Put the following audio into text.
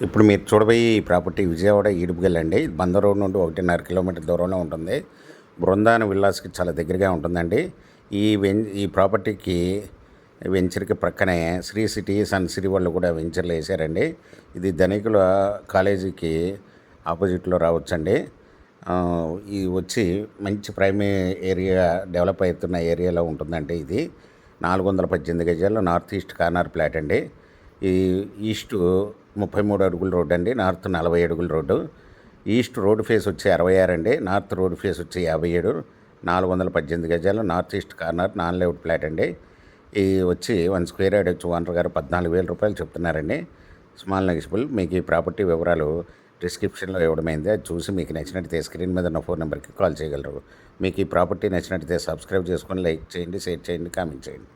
ఇప్పుడు మీరు చూడబోయే ఈ ప్రాపర్టీ విజయవాడ ఈడుపుగల్ అండి. బందర్ రోడ్ నుండి 1.5 కిలోమీటర్ దూరంలో ఉంటుంది. బృందావన విల్లాస్కి చాలా దగ్గరగా ఉంటుందండి. ఈ ప్రాపర్టీకి వెంచర్కి ప్రక్కనే శ్రీ సిటీ సన్ సిటీ వాళ్ళు కూడా వెంచర్లు వేసారండి. ఇది ధనికుల కాలేజీకి ఆపోజిట్లో రావచ్చండి. ఇది వచ్చి మంచి ప్రైమ్ ఏరియా, డెవలప్ అవుతున్న ఏరియాలో ఉంటుందండి. ఇది 418 గజాల్లో నార్త్ ఈస్ట్ కార్నర్ ప్లాట్ అండి. ఈ ఈస్ట్ 33 అడుగుల రోడ్డు అండి, నార్త్ 40 అడుగుల రోడ్డు. ఈస్ట్ రోడ్ ఫేస్ వచ్చి 66 అండి, నార్త్ రోడ్ ఫేస్ వచ్చి 57. 418 గజాలు north east corner non layout flat అండి. ఇది వచ్చి 1 స్క్వేర్ యార్డ్ వచ్చి ఓనర్ గారు 14,000 రూపాయలు చెప్తున్నారండి. Small negotiable. మీకు ఈ ప్రాపర్టీ వివరాలు డిస్క్రిప్షన్లో ఇవ్వడమైంది. అది చూసి మీకు నచ్చినట్టయితే స్క్రీన్ మీద ఉన్న ఫోన్ నెంబర్కి కాల్ చేయగలరు. మీకు ఈ ప్రాపర్టీ నచ్చినట్టయితే సబ్స్క్రైబ్ చేసుకొని లైక్ చేయండి, షేర్ చేయండి, కామెంట్ చేయండి.